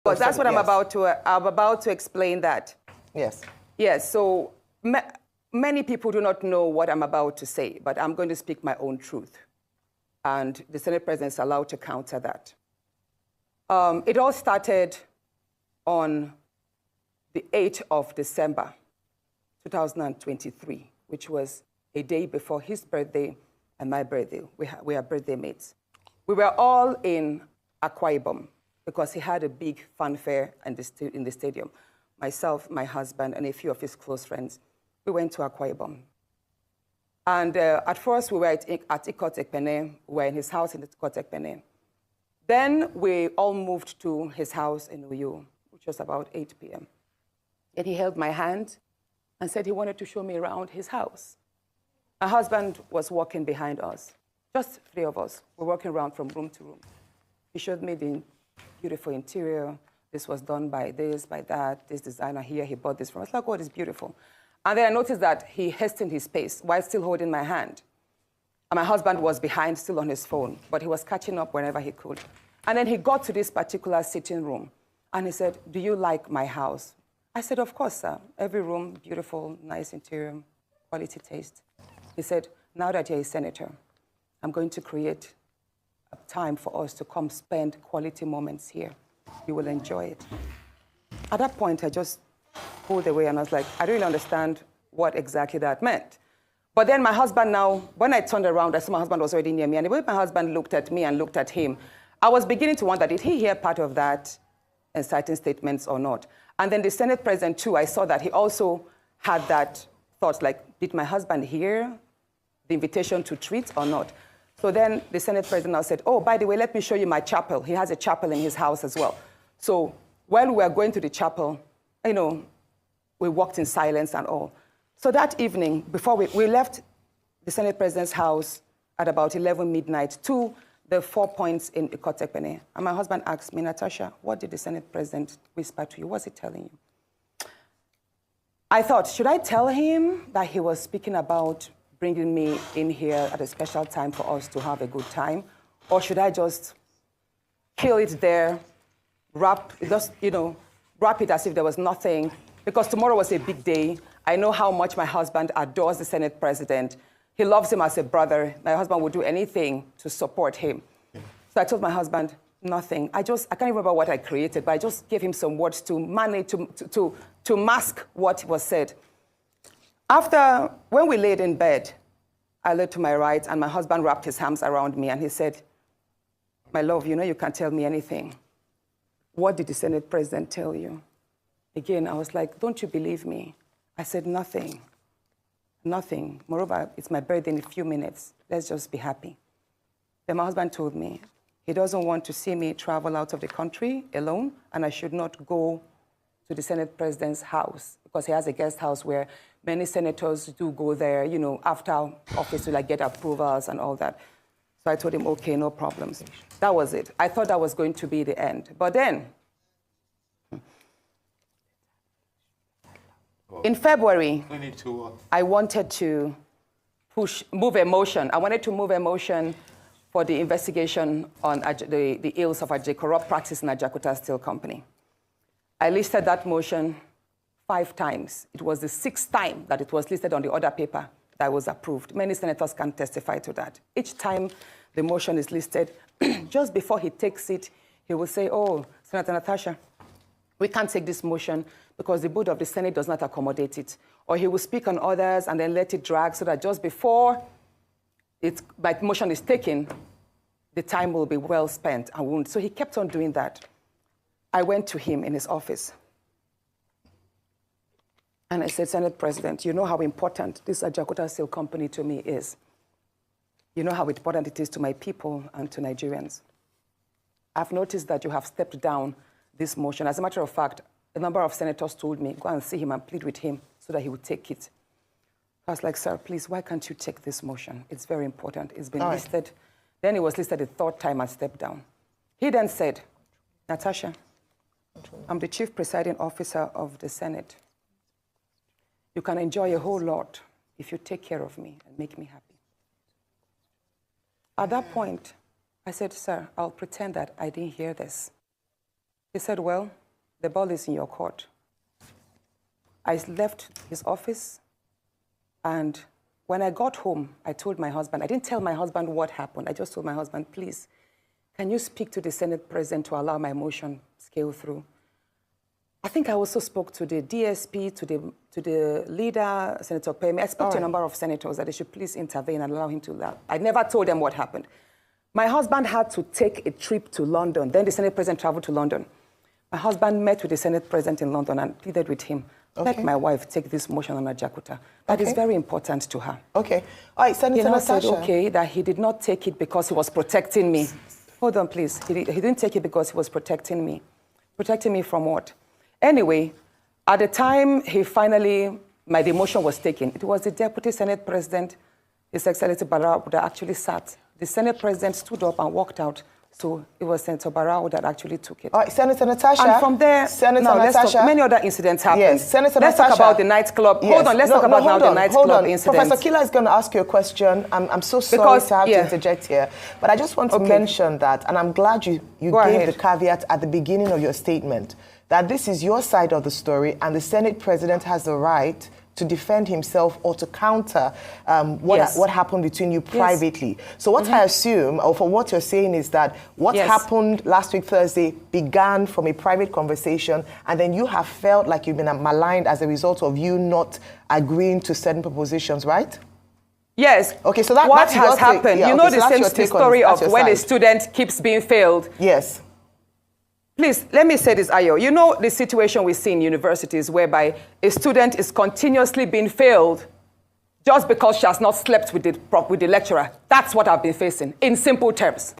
But that's what I'm about to explain that. Yes. Yes, so many people do not know what I'm about to say, but I'm going to speak my own truth. And the Senate President is allowed to counter that. It all started on the 8th of December, 2023, which was a day before his birthday and my birthday. We are birthday mates. We were all in Akpabio because he had a big fanfare in the stadium. Myself, my husband, and a few of his close friends, we went to Akpabio. And at first, we were at Ikot-Ekpene. We were in his house in Ikot-Ekpene. Then we all moved to his house in Uyo, which was about 8 p.m. And he held my hand and said he wanted to show me around his house. My husband was walking behind us, just 3 of us. We're walking around from room to room. He showed me the beautiful interior. This was done by this, by that, this designer here, he bought this from us. Like, oh, it's beautiful. And then I noticed that he hastened his pace while still holding my hand. And my husband was behind, still on his phone, but he was catching up whenever he could. And then he got to this particular sitting room, and he said, "Do you like my house?" I said, "Of course, sir. Every room, beautiful, nice interior, quality taste." He said, "Now that you're a senator, I'm going to create a time for us to come spend quality moments here. You will enjoy it." At that point, I just pulled away, and I was like, I don't really understand what exactly that meant. But then my husband now, when I turned around, I saw my husband was already near me, and the way my husband looked at me and looked at him, I was beginning to wonder, did he hear part of that inciting statements or not? And then the Senate President, too, I saw that he also had that thought, like, did my husband hear the invitation to treat or not? So then the Senate President now said, "Oh, by the way, let me show you my chapel." He has a chapel in his house as well. So while we were going to the chapel, you know, we walked in silence and all. So that evening, before we left the Senate President's house at about 11 midnight to the 4 points in Ikot-Ekpene. And my husband asked me, "Natasha, what did the Senate President whisper to you? What's he telling you?" I thought, should I tell him that he was speaking about bringing me in here at a special time for us to have a good time? Or should I just kill it there, wrap it as if there was nothing? Because tomorrow was a big day. I know how much my husband adores the Senate President. He loves him as a brother. My husband would do anything to support him. So I told my husband, nothing. I can't remember what I created, but I just gave him some words to manage, to mask what was said. When we laid in bed, I lay to my right, and my husband wrapped his arms around me, and he said, "My love, you know you can't tell me anything. What did the Senate President tell you?" Again, I was like, "Don't you believe me?" I said, "Nothing. Nothing. Moreover, it's my birthday in a few minutes. Let's just be happy." Then my husband told me he doesn't want to see me travel out of the country alone, and I should not go to the Senate President's house because he has a guest house where many senators do go there, you know, after office to like get approvals and all that. So I told him, okay, no problems. That was it. I thought that was going to be the end. But then, in February, I wanted to move a motion. I wanted to move a motion for the investigation on the ills of corrupt practice in Ajaokuta Steel Company. I listed that motion 5 times. It was the 6th time that it was listed on the order paper that was approved. Many senators can testify to that. Each time the motion is listed, just before he takes it, he will say, "Oh, Senator Natasha, we can't take this motion because the board of the Senate does not accommodate it." Or he will speak on others and then let it drag so that just before my motion is taken, the time will be well spent and won't. So he kept on doing that. I went to him in his office. And I said, "Senate President, you know how important this Ajaokuta Steel Company to me is. You know how important it is to my people and to Nigerians. I've noticed that you have stepped down this motion. As a matter of fact, a number of senators told me, go and see him and plead with him so that he would take it." I was like, "Sir, please, why can't you take this motion? It's very important. It's been listed." Then it was listed a 3rd time and stepped down. He then said, "Natasha, I'm the chief presiding officer of the Senate. You can enjoy a whole lot if you take care of me and make me happy." At that point, I said, "Sir, I'll pretend that I didn't hear this." He said, well, the ball is in your court. I left his office, and when I got home, I told my husband, I didn't tell my husband what happened. I just told my husband, please, can you speak to the Senate President to allow my motion scale through? I think I also spoke to the DSP, to the leader, Senator Akpabio. I spoke to a number of senators that they should please intervene and allow him to laugh. I never told them what happened. My husband had to take a trip to London. Then the Senate President traveled to London. My husband met with the Senate President in London and pleaded with him, let my wife take this motion on Ajakuta. That is very important to her. Okay. All right, Senator Natasha. Said, okay, that he did not take it because he was protecting me. Hold on, please. He didn't take it because he was protecting me. Protecting me from what? Anyway, at the time my demotion was taken, it was the Deputy Senate President, His Excellency Barrow, that actually sat. The Senate President stood up and walked out. So it was Senator Barrow that actually took it. All right, Senator Natasha. And from there, many other incidents happened. Yes, Senator let's Natasha. Talk about the nightclub. Yes. Hold on, let's talk about now the nightclub incident. Professor Kila is going to ask you a question. I'm so sorry to have to interject here, but I just want to mention that, and I'm glad you gave the caveat at the beginning of your statement, that this is your side of the story, and the Senate President has the right to defend himself or to counter what happened between you privately. So what I assume, or for what you're saying, is that what happened last week Thursday began from a private conversation, and then you have felt like you've been maligned as a result of you not agreeing to certain propositions, right? Yes. Okay, so what has happened? You know the story of when a student keeps being failed. Yes. Please, let me say this, Ayo. You know the situation we see in universities whereby a student is continuously being failed just because she has not slept with the lecturer. That's what I've been facing, in simple terms.